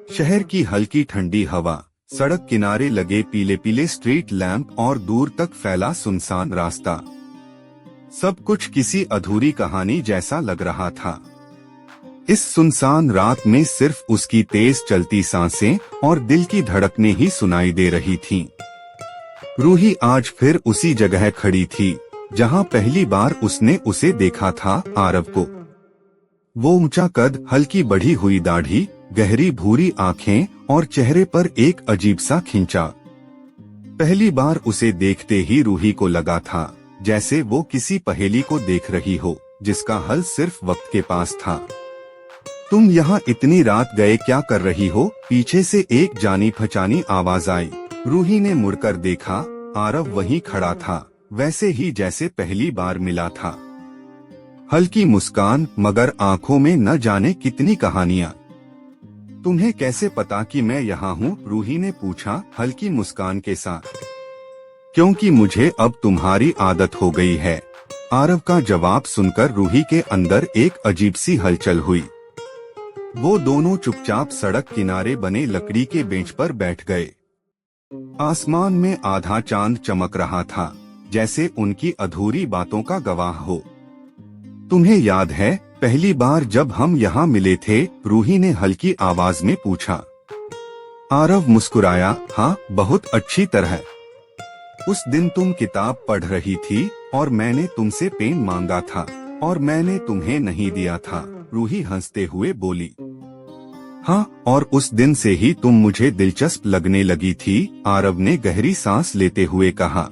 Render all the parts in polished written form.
शहर की हल्की ठंडी हवा, सड़क किनारे लगे पीले पीले स्ट्रीट लैंप और दूर तक फैला सुनसान रास्ता, सब कुछ किसी अधूरी कहानी जैसा लग रहा था। इस सुनसान रात में सिर्फ उसकी तेज चलती सांसें और दिल की धड़कनें ही सुनाई दे रही थीं। रूही आज फिर उसी जगह खड़ी थी जहां पहली बार उसने उसे देखा था, आरव को। वो ऊंचा कद, हल्की बढ़ी हुई दाढ़ी, गहरी भूरी आंखें और चेहरे पर एक अजीब सा खिंचा। पहली बार उसे देखते ही रूही को लगा था जैसे वो किसी पहेली को देख रही हो जिसका हल सिर्फ वक्त के पास था। तुम यहाँ इतनी रात गए क्या कर रही हो? पीछे से एक जानी पहचानी आवाज आई। रूही ने मुड़कर देखा, आरव वहीं खड़ा था, वैसे ही जैसे पहली बार मिला था। हल्की मुस्कान, मगर आंखों में न जाने कितनी कहानियां। तुम्हें कैसे पता कि मैं यहाँ हूँ? रूही ने पूछा हल्की मुस्कान के साथ। क्योंकि मुझे अब तुम्हारी आदत हो गई है। आरव का जवाब सुनकर रूही के अंदर एक अजीब सी हलचल हुई। वो दोनों चुपचाप सड़क किनारे बने लकड़ी के बेंच पर बैठ गए। आसमान में आधा चांद चमक रहा था, जैसे उनकी अधूरी बातों का गवाह हो। तुम्हें याद है पहली बार जब हम यहाँ मिले थे? रूही ने हल्की आवाज में पूछा। आरव मुस्कुराया, हाँ, बहुत अच्छी तरह। उस दिन तुम किताब पढ़ रही थी और मैंने तुमसे पेन मांगा था और मैंने तुम्हें नहीं दिया था, रूही हंसते हुए बोली। हाँ, और उस दिन से ही तुम मुझे दिलचस्प लगने लगी थी, आरव ने गहरी सांस लेते हुए कहा।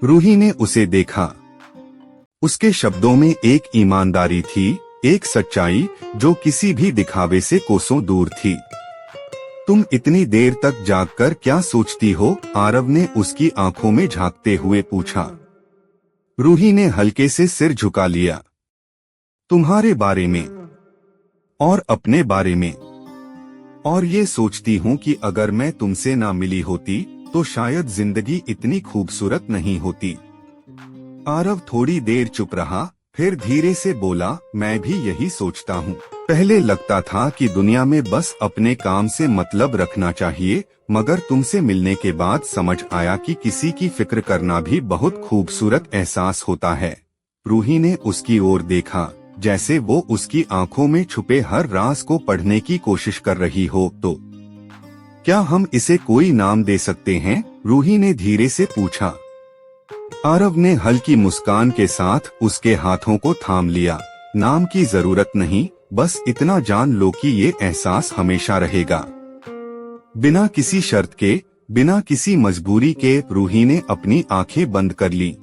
रूही ने उसे देखा। उसके शब्दों में एक ईमानदारी थी, एक सच्चाई जो किसी भी दिखावे से कोसों दूर थी। तुम इतनी देर तक जागकर क्या सोचती हो? आरव ने उसकी आंखों में झांकते हुए पूछा। रूही ने हल्के से सिर झुका लिया। तुम्हारे बारे में और अपने बारे में, और ये सोचती हूँ कि अगर मैं तुमसे ना मिली होती तो शायद जिंदगी इतनी खूबसूरत नहीं होती। आरव थोड़ी देर चुप रहा, फिर धीरे से बोला, मैं भी यही सोचता हूँ। पहले लगता था कि दुनिया में बस अपने काम से मतलब रखना चाहिए, मगर तुमसे मिलने के बाद समझ आया कि किसी की फिक्र करना भी बहुत खूबसूरत एहसास होता है। रूही ने उसकी ओर देखा, जैसे वो उसकी आंखों में छुपे हर राज को पढ़ने की कोशिश कर रही हो। तो क्या हम इसे कोई नाम दे सकते हैं? रूही ने धीरे से पूछा। आरव ने हल्की मुस्कान के साथ उसके हाथों को थाम लिया। नाम की जरूरत नहीं, बस इतना जान लो कि ये एहसास हमेशा रहेगा। बिना किसी शर्त के, बिना किसी मजबूरी के, रूही ने अपनी आंखें बंद कर ली।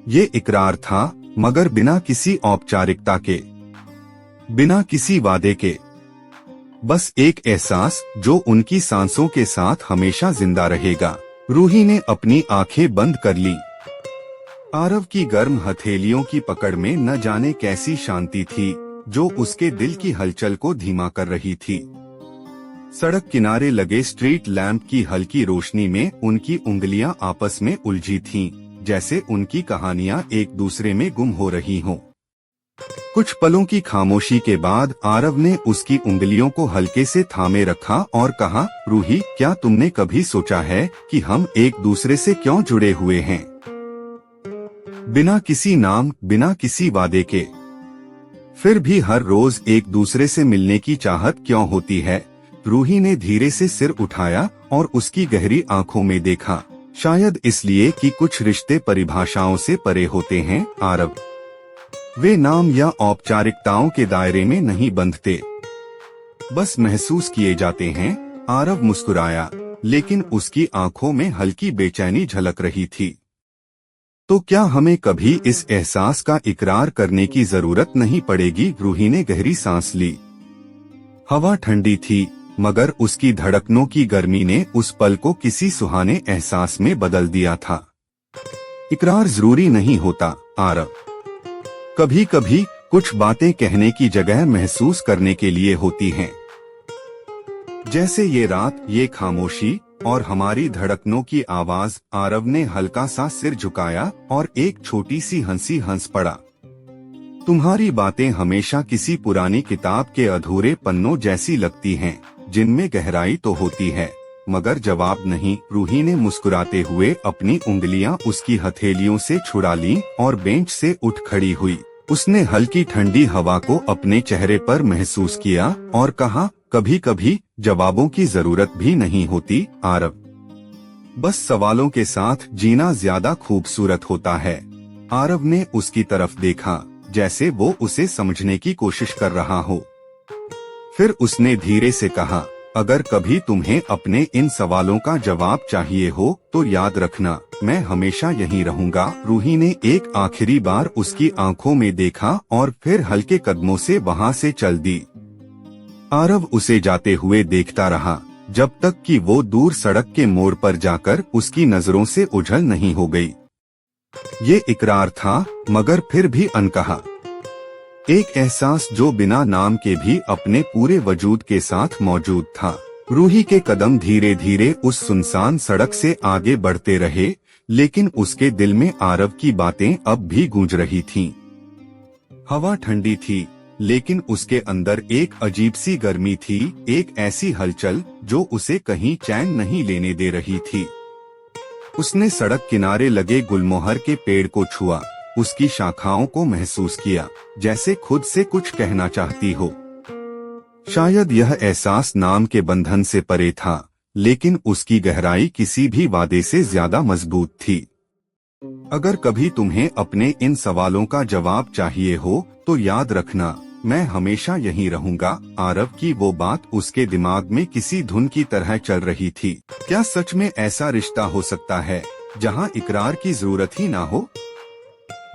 ये इकरार था, मगर बिना किसी औपचारिकता के, बिना किसी वादे के। बस एक एहसास जो उनकी सांसों के साथ हमेशा जिंदा रहेगा। रूही ने अपनी आंखें बंद कर ली। आरव की गर्म हथेलियों की पकड़ में न जाने कैसी शांति थी जो उसके दिल की हलचल को धीमा कर रही थी। सड़क किनारे लगे स्ट्रीट लैंप की हल्की रोशनी में उनकी उंगलियां आपस में उलझी थीं, जैसे उनकी कहानियां एक दूसरे में गुम हो रही हों। कुछ पलों की खामोशी के बाद आरव ने उसकी उंगलियों को हल्के से थामे रखा और कहा, रूही, क्या तुमने कभी सोचा है कि हम एक दूसरे से क्यों जुड़े हुए हैं? बिना किसी नाम, बिना किसी वादे के, फिर भी हर रोज एक दूसरे से मिलने की चाहत क्यों होती है? रूही ने धीरे से सिर उठाया और उसकी गहरी आंखों में देखा। शायद इसलिए कि कुछ रिश्ते परिभाषाओं से परे होते हैं, आरव। वे नाम या औपचारिकताओं के दायरे में नहीं बंधते, बस महसूस किए जाते हैं। आरव मुस्कुराया, लेकिन उसकी आंखों में हल्की बेचैनी झलक रही थी। तो क्या हमें कभी इस एहसास का इकरार करने की जरूरत नहीं पड़ेगी? रूही ने गहरी सांस ली। हवा ठंडी थी, मगर उसकी धड़कनों की गर्मी ने उस पल को किसी सुहाने एहसास में बदल दिया था। इकरार जरूरी नहीं होता, आरव। कभी कभी कुछ बातें कहने की जगह महसूस करने के लिए होती हैं। जैसे ये रात, ये खामोशी और हमारी धड़कनों की आवाज। आरव ने हल्का सा सिर झुकाया और एक छोटी सी हंसी हंस पड़ा। तुम्हारी बातें हमेशा किसी पुरानी किताब के अधूरे पन्नों जैसी लगती हैं, जिनमें गहराई तो होती है मगर जवाब नहीं। रूही ने मुस्कुराते हुए अपनी उंगलियां उसकी हथेलियों से छुड़ा ली और बेंच से उठ खड़ी हुई। उसने हल्की ठंडी हवा को अपने चेहरे पर महसूस किया और कहा, कभी कभी जवाबों की जरूरत भी नहीं होती आरव, बस सवालों के साथ जीना ज्यादा खूबसूरत होता है। आरव ने उसकी तरफ देखा जैसे वो उसे समझने की कोशिश कर रहा हो। फिर उसने धीरे से कहा, अगर कभी तुम्हें अपने इन सवालों का जवाब चाहिए हो तो याद रखना, मैं हमेशा यहीं रहूंगा। रूही ने एक आखिरी बार उसकी आंखों में देखा और फिर हल्के कदमों से वहां से चल दी। आरव उसे जाते हुए देखता रहा जब तक कि वो दूर सड़क के मोड़ पर जाकर उसकी नजरों से ओझल नहीं हो गई। ये इकरार था मगर फिर भी अनकहा, एक एहसास जो बिना नाम के भी अपने पूरे वजूद के साथ मौजूद था। रूही के कदम धीरे धीरे उस सुनसान सड़क से आगे बढ़ते रहे, लेकिन उसके दिल में आरव की बातें अब भी गूंज रही थीं। हवा ठंडी थी, लेकिन उसके अंदर एक अजीब सी गर्मी थी, एक ऐसी हलचल जो उसे कहीं चैन नहीं लेने दे रही थी। उसने सड़क किनारे लगे गुलमोहर के पेड़ को छुआ, उसकी शाखाओं को महसूस किया, जैसे खुद से कुछ कहना चाहती हो। शायद यह एहसास नाम के बंधन से परे था, लेकिन उसकी गहराई किसी भी वादे से ज्यादा मजबूत थी। अगर कभी तुम्हें अपने इन सवालों का जवाब चाहिए हो तो याद रखना, मैं हमेशा यहीं रहूंगा। आरव की वो बात उसके दिमाग में किसी धुन की तरह चल रही थी। क्या सच में ऐसा रिश्ता हो सकता है जहां इकरार की जरूरत ही ना हो,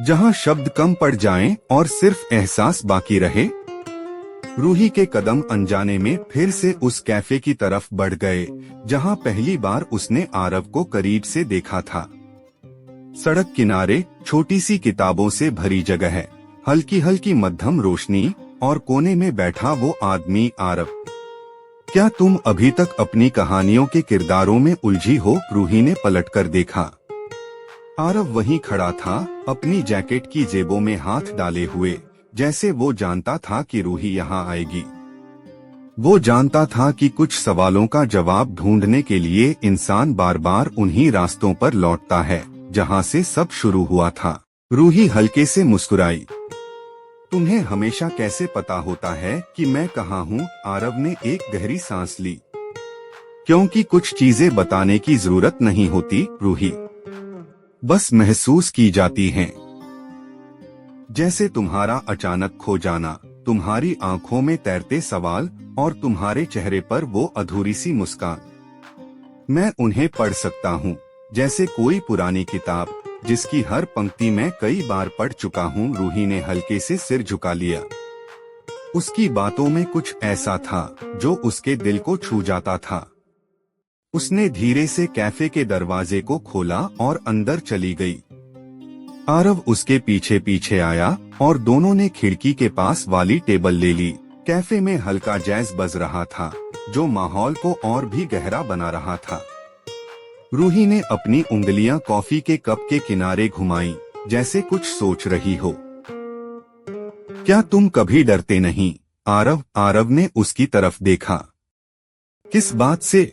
जहां शब्द कम पड़ जाएं और सिर्फ एहसास बाकी रहे? रूही के कदम अनजाने में फिर से उस कैफे की तरफ बढ़ गए जहां पहली बार उसने आरव को करीब से देखा था। सड़क किनारे छोटी सी किताबों से भरी जगह है, हल्की हल्की मध्यम रोशनी और कोने में बैठा वो आदमी आरव। क्या तुम अभी तक अपनी कहानियों के किरदारों में उलझी हो? रूही ने पलटकर देखा। आरव वहीं खड़ा था, अपनी जैकेट की जेबों में हाथ डाले हुए, जैसे वो जानता था कि रूही यहाँ आएगी। वो जानता था कि कुछ सवालों का जवाब ढूंढने के लिए इंसान बार बार उन्हीं रास्तों पर लौटता है जहाँ से सब शुरू हुआ था। रूही हल्के से मुस्कुराई। तुम्हें हमेशा कैसे पता होता है कि मैं कहाँ हूँ? आरव ने एक गहरी सांस ली। क्योंकि कुछ चीजें बताने की जरूरत नहीं होती रूही, बस महसूस की जाती हैं। जैसे तुम्हारा अचानक खो जाना, तुम्हारी आंखों में तैरते सवाल और तुम्हारे चेहरे पर वो अधूरी सी मुस्कान। मैं उन्हें पढ़ सकता हूँ जैसे कोई पुरानी किताब जिसकी हर पंक्ति मैं कई बार पढ़ चुका हूँ। रूही ने हल्के से सिर झुका लिया। उसकी बातों में कुछ ऐसा था जो उसके दिल को छू जाता था। उसने धीरे से कैफे के दरवाजे को खोला और अंदर चली गई। आरव उसके पीछे पीछे आया और दोनों ने खिड़की के पास वाली टेबल ले ली। कैफे में हल्का जैज़ बज रहा था जो माहौल को और भी गहरा बना रहा था। रूही ने अपनी उंगलियां कॉफी के कप के किनारे घुमाई, जैसे कुछ सोच रही हो। क्या तुम कभी डरते नहीं? आरव ने उसकी तरफ देखा। किस बात से?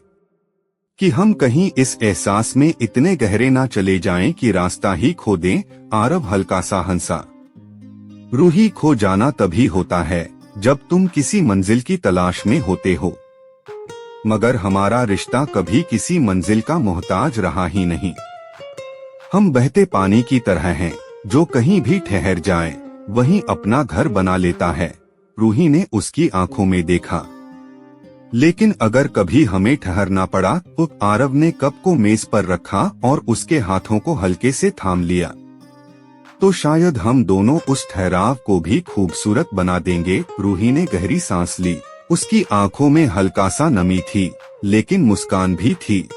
कि हम कहीं इस एहसास में इतने गहरे ना चले जाएं कि रास्ता ही खो दें। आरव हल्का सा हंसा। रूही, खो जाना तभी होता है जब तुम किसी मंजिल की तलाश में होते हो, मगर हमारा रिश्ता कभी किसी मंजिल का मोहताज रहा ही नहीं। हम बहते पानी की तरह हैं, जो कहीं भी ठहर जाए वहीं अपना घर बना लेता है। रूही ने उसकी आंखों में देखा। लेकिन अगर कभी हमें ठहरना पड़ा तो? आरव ने कप को मेज पर रखा और उसके हाथों को हल्के से थाम लिया। तो शायद हम दोनों उस ठहराव को भी खूबसूरत बना देंगे। रूही ने गहरी सांस ली। उसकी आंखों में हल्का सा नमी थी, लेकिन मुस्कान भी थी।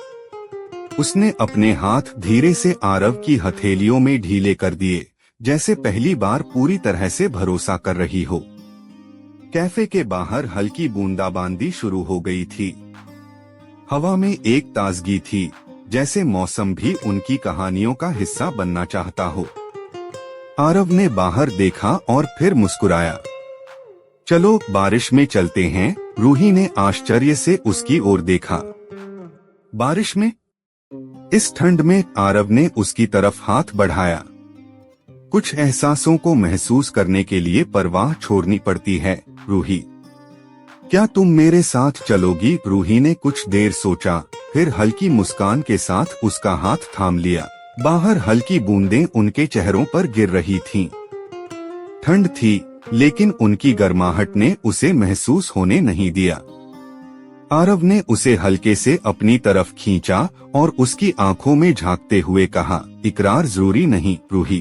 उसने अपने हाथ धीरे से आरव की हथेलियों में ढीले कर दिए, जैसे पहली बार पूरी तरह से भरोसा कर रही हो। कैफे के बाहर हल्की बूंदाबांदी शुरू हो गई थी। हवा में एक ताजगी थी, जैसे मौसम भी उनकी कहानियों का हिस्सा बनना चाहता हो। आरव ने बाहर देखा और फिर मुस्कुराया। चलो बारिश में चलते हैं। रूही ने आश्चर्य से उसकी ओर देखा। बारिश में? इस ठंड में? आरव ने उसकी तरफ हाथ बढ़ाया। कुछ एहसासों को महसूस करने के लिए परवाह छोड़नी पड़ती है रूही। क्या तुम मेरे साथ चलोगी? रूही ने कुछ देर सोचा, फिर हल्की मुस्कान के साथ उसका हाथ थाम लिया। बाहर हल्की बूंदें उनके चेहरों पर गिर रही थीं। ठंड थी, लेकिन उनकी गर्माहट ने उसे महसूस होने नहीं दिया। आरव ने उसे हल्के से अपनी तरफ खींचा और उसकी आंखों में झांकते हुए कहा, इकरार जरूरी नहीं रूही,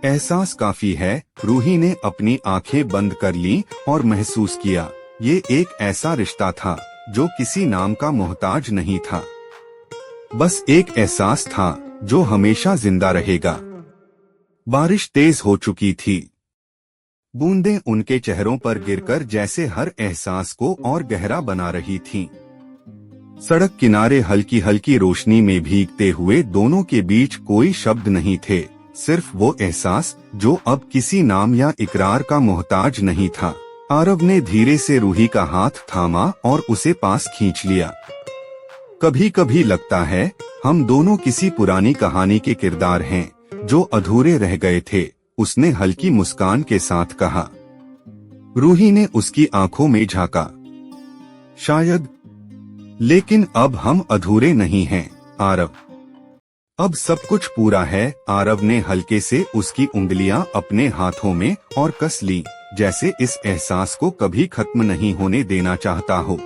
एहसास काफी है। रूही ने अपनी आंखें बंद कर लीं और महसूस किया, ये एक ऐसा रिश्ता था जो किसी नाम का मोहताज नहीं था। बस एक एहसास था जो हमेशा जिंदा रहेगा। बारिश तेज हो चुकी थी। बूंदें उनके चेहरों पर गिरकर जैसे हर एहसास को और गहरा बना रही थीं। सड़क किनारे हल्की हल्की रोशनी में भीगते हुए दोनों के बीच कोई शब्द नहीं थे, सिर्फ वो एहसास जो अब किसी नाम या इकरार का मोहताज नहीं था। आरव ने धीरे से रूही का हाथ थामा और उसे पास खींच लिया। कभी कभी लगता है हम दोनों किसी पुरानी कहानी के किरदार हैं जो अधूरे रह गए थे, उसने हल्की मुस्कान के साथ कहा। रूही ने उसकी आंखों में झांका। शायद, लेकिन अब हम अधूरे नहीं हैं आरव, अब सब कुछ पूरा है। आरव ने हल्के से उसकी उंगलियां अपने हाथों में और कस ली, जैसे इस एहसास को कभी खत्म नहीं होने देना चाहता हो।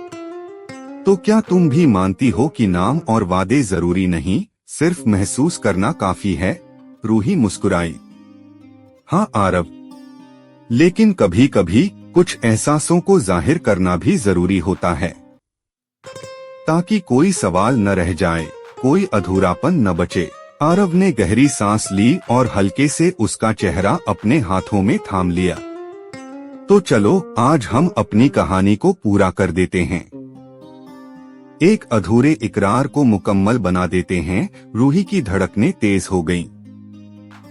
तो क्या तुम भी मानती हो कि नाम और वादे जरूरी नहीं, सिर्फ महसूस करना काफी है? रूही मुस्कुराई। हाँ आरव, लेकिन कभी कभी कुछ एहसासों को जाहिर करना भी जरूरी होता है, ताकि कोई सवाल न रह जाए, कोई अधूरापन न बचे। आरव ने गहरी सांस ली और हल्के से उसका चेहरा अपने हाथों में थाम लिया। तो चलो आज हम अपनी कहानी को पूरा कर देते हैं, एक अधूरे इकरार को मुकम्मल बना देते हैं। रूही की धड़कनें तेज हो गईं।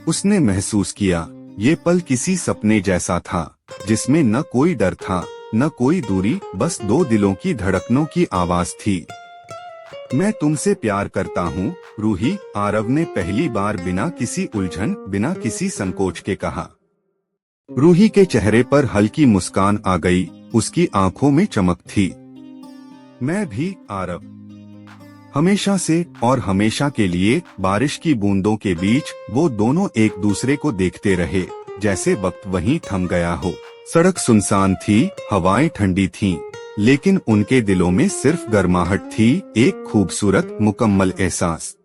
उसने महसूस किया ये पल किसी सपने जैसा था, जिसमें न कोई डर था न कोई दूरी, बस दो दिलों की धड़कनों की आवाज थी। मैं तुमसे प्यार करता हूँ रूही, आरव ने पहली बार बिना किसी उलझन, बिना किसी संकोच के कहा। रूही के चेहरे पर हल्की मुस्कान आ गई, उसकी आंखों में चमक थी। मैं भी आरव, हमेशा से और हमेशा के लिए। बारिश की बूंदों के बीच वो दोनों एक दूसरे को देखते रहे, जैसे वक्त वहीं थम गया हो। सड़क सुनसान थी, हवाएं ठंडी थीं, लेकिन उनके दिलों में सिर्फ गर्माहट थी, एक खूबसूरत मुकम्मल एहसास।